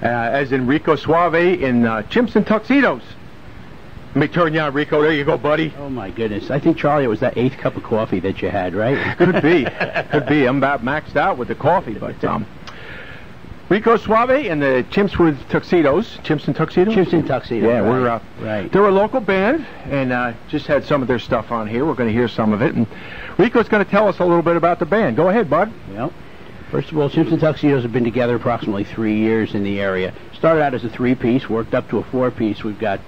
as in Rico Suave in Chimps and Tuxedos. Let me turn you on, Rico. There you go, buddy. Oh, my goodness. I think, Charlie, it was that 8th cup of coffee that you had, right? Could be. Could be. I'm about maxed out with the coffee, but... Rico Suave and the Chimps with Tuxedos. Chimps and Tuxedos? Chimps and Tuxedos. Yeah, right. Right. They're a local band, and just had some of their stuff on here. We're going to hear some of it. And Rico's going to tell us a little bit about the band. Go ahead, bud. Well, first of all, Chimps and Tuxedos have been together approximately 3 years in the area. Started out as a 3-piece, worked up to a 4-piece. We've got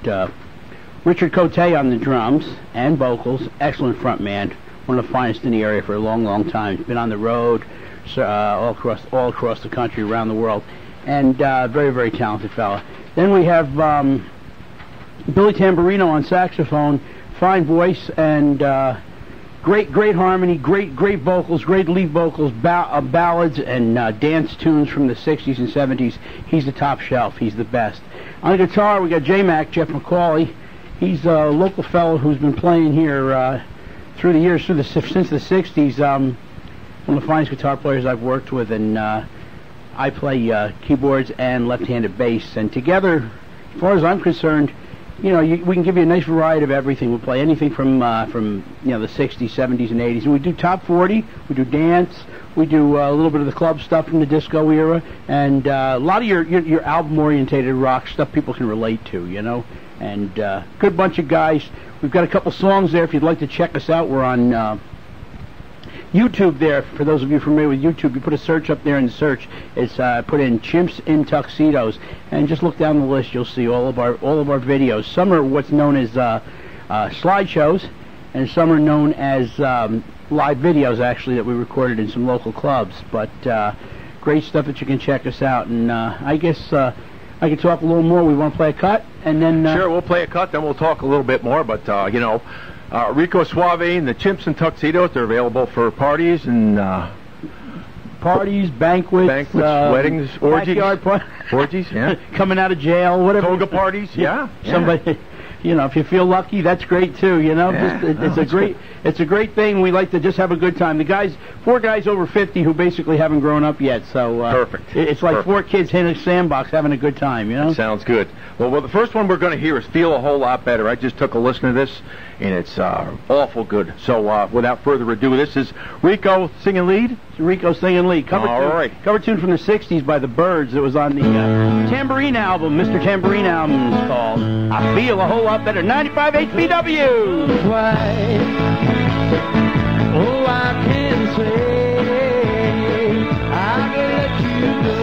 Richard Cote on the drums and vocals. Excellent front man. One of the finest in the area for a long, long time. He's been on the road. All across the country, around the world, and very, very talented fella. Then we have Billy Tamburino on saxophone, fine voice, and great harmony, great vocals, great lead vocals, ballads and dance tunes from the 60s and 70s. He's the top shelf. He's the best. On the guitar, we got J-Mac, Jeff McCauley. He's a local fellow who's been playing here through the years, since the 60s. One of the finest guitar players I've worked with, and I play keyboards and left-handed bass. And together, as far as I'm concerned, we can give you a nice variety of everything. We'll play anything from the 60s, 70s, and 80s. And we do top 40, we do dance, we do a little bit of the club stuff from the disco era, and a lot of your album-orientated rock stuff people can relate to, And good bunch of guys. We've got a couple songs there if you'd like to check us out. We're on YouTube there. For those of you familiar with YouTube, you put a search up there in the search. It's put in Chimps in Tuxedos, and just look down the list. You'll see all of our videos. Some are what's known as slideshows, and some are known as live videos, actually, that we recorded in some local clubs. But great stuff that you can check us out. And I guess I can talk a little more. We want to play a cut, and then sure, we'll play a cut. Then we'll talk a little bit more. But Rico Suave and the Chimps and Tuxedos, they're available for parties and... parties, banquets, weddings, orgies. Orgies, yeah. Coming out of jail, whatever. Toga parties, yeah. Somebody, if you feel lucky, that's great too, It's a great thing. We like to just have a good time. The guys, 4 guys over 50 who basically haven't grown up yet, so... Perfect. It's like 4 kids in a sandbox having a good time, That sounds good. Well, the first one we're going to hear is Feel a Whole Lot Better. I just took a listen to this, and it's awful good. So, without further ado, this is Rico singing lead. Rico singing lead. Cover tune from the 60s by the Byrds. It was on the Tambourine album. Mr. Tambourine album is called I Feel a Whole Lot Better. 95 HVW. Oh, I can say I can let you go,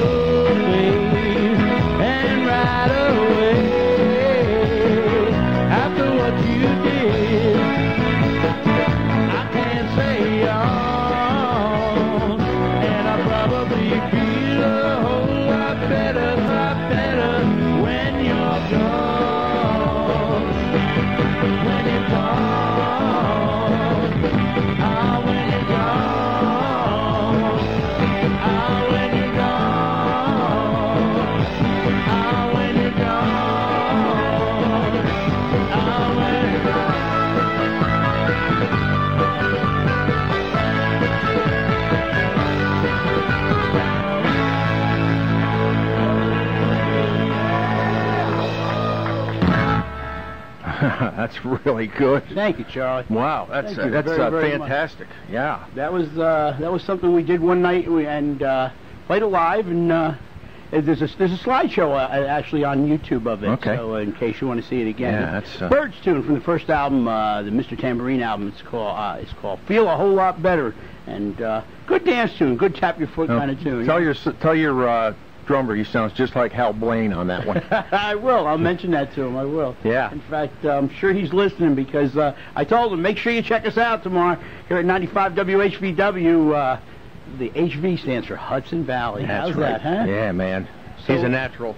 babe, and right away after what you did. I can't say on, and I probably feel a whole lot better when you're gone. When you're gone. That's really good. Thank you, Charlie. Wow, that's very fantastic. Much. Yeah, that was something we did one night and played it live. And there's a slideshow actually on YouTube of it. Okay. So in case you want to see it again, yeah, that's Byrds tune from the first album, the Mr. Tambourine album. It's called Feel a Whole Lot Better, and good dance tune, good tap your foot kind of tune. Tell your drummer he sounds just like Hal Blaine on that one. I will. I'll mention that to him. I will. Yeah. In fact, I'm sure he's listening because I told him, make sure you check us out tomorrow here at 95 WHVW. The HV stands for Hudson Valley. That's How's right. that, huh? Yeah, man. He's a natural.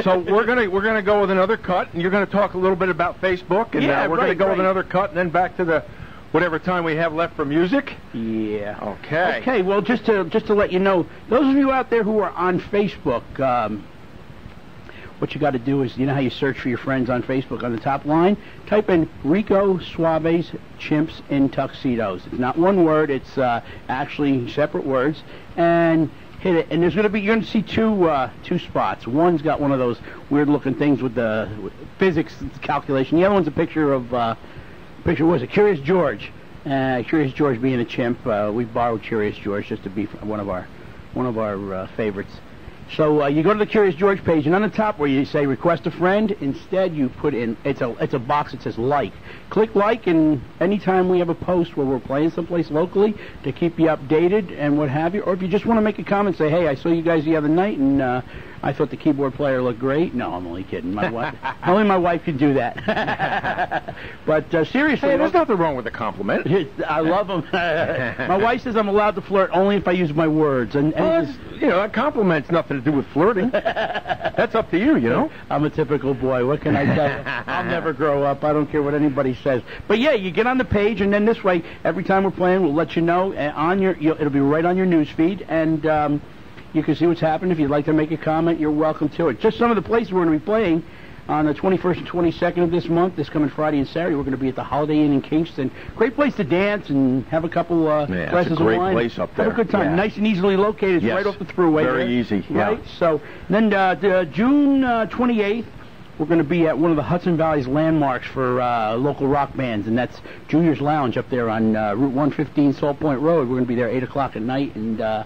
So we're gonna go with another cut, and you're gonna talk a little bit about Facebook, and we're gonna go with another cut, and then back to the whatever time we have left for music. Yeah. Okay. Okay. Well, just to let you know, those of you out there who are on Facebook, what you got to do is, how you search for your friends on Facebook on the top line, type in Rico Suave's Chimps in Tuxedos. It's not one word. It's actually separate words. And hit it. And you're going to see two spots. One's got one of those weird-looking things with the physics calculation. The other one's a picture of was it Curious George? Curious George being a chimp. We borrowed Curious George just to be one of our favorites. So you go to the Curious George page, and on the top where you say request a friend, instead you put in, it's a box that says like. Click like, and anytime we have a post where we're playing someplace locally to keep you updated and what have you, or if you just want to make a comment, say, hey, I saw you guys the other night, and I thought the keyboard player looked great. No, I'm only kidding. My wife, only my wife can do that. But seriously, hey, there's nothing wrong with a compliment. I love them. My wife says I'm allowed to flirt only if I use my words, and a compliment's nothing to do with flirting. That's up to you, you know. I'm a typical boy. What can I tell you? I'll never grow up. I don't care what anybody says. But yeah, you get on the page, and then this way, every time we're playing, we'll let you know it'll be right on your news feed, and you can see what's happening. If you'd like to make a comment, you're welcome to it. Just some of the places we're going to be playing on the 21st and 22nd of this month, this coming Friday and Saturday. We're going to be at the Holiday Inn in Kingston. Great place to dance and have a couple glasses of wine. It's a great place up there. Have a good time. Yeah. Nice and easily located. It's right off the thruway. Very easy. Right? Yeah. So then June 28th, we're going to be at one of the Hudson Valley's landmarks for local rock bands, and that's Junior's Lounge up there on Route 115 Salt Point Road. We're going to be there 8 o'clock at night and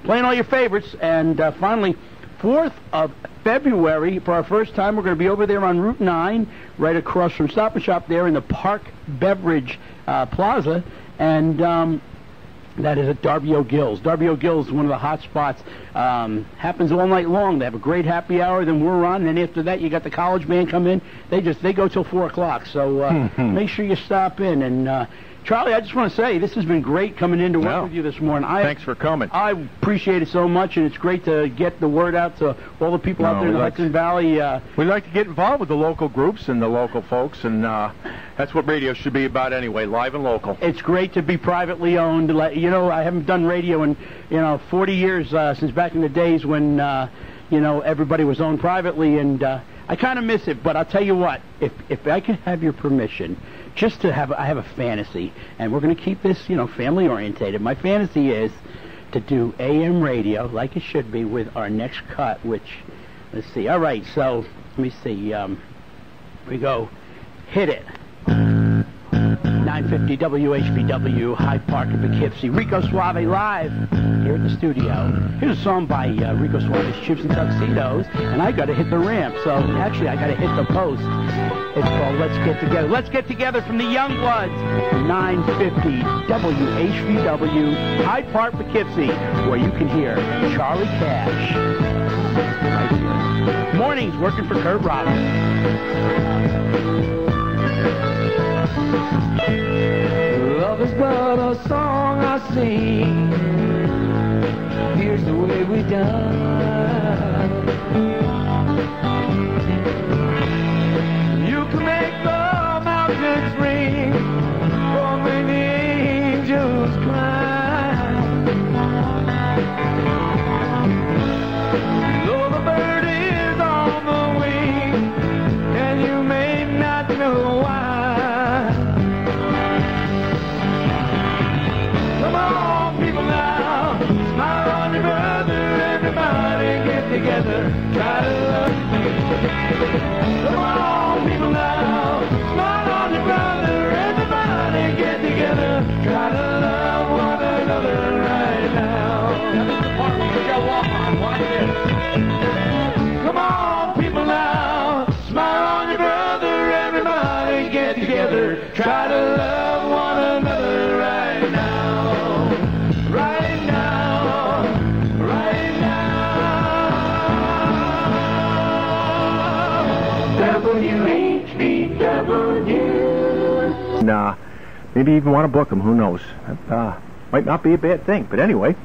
playing all your favorites. And finally, 4th of February, for our first time, we're going to be over there on Route 9, right across from Stop and Shop there in the Park Beverage Plaza, and that is at Darby O'Gill's. Darby O'Gill's is one of the hot spots. Happens all night long. They have a great happy hour, then we're on, and then after that you got the college band come in. They go till 4 o'clock, so make sure you stop in. And Charlie, I just want to say, this has been great coming in to work with you this morning. Thanks for coming. I appreciate it so much, and it's great to get the word out to all the people out there in the Hudson Valley. We like to get involved with the local groups and the local folks, and that's what radio should be about anyway, live and local. It's great to be privately owned. You know, I haven't done radio in 40 years, since back in the days when everybody was owned privately, and I kind of miss it. But I'll tell you what, if I could have your permission, just to have, I have a fantasy, and we're going to keep this, family orientated. My fantasy is to do AM radio like it should be with our next cut, which, let's see. All right, so let me see. We go, hit it. 950 WHVW, Hyde Park-Poughkeepsie. Rico Suave live here at the studio. Here's a song by Rico Suave's Chimps and Tuxedos, and I got to hit the ramp. So actually, I got to hit the post. It's called Let's Get Together. Let's Get Together from the Youngbloods. 950 WHVW, Hyde Park-Poughkeepsie, where you can hear Charlie Cash right here. Mornings working for Kurt Roberts. Love is but a song I sing. Here's the way we done. You can make the mountains ring, or make the angels climb. Though the bird is on the wing, and you may not know why. Come on, people now, smile on your brother, everybody get together, try to love. Come on, people now, smile on your brother, everybody get together, try to love one another right now. That's the part we shall walk on, watch this. Come on, people now, smile on your brother, everybody get together, try to love one another right now. Maybe even want to book them, who knows. Might not be a bad thing, but anyway.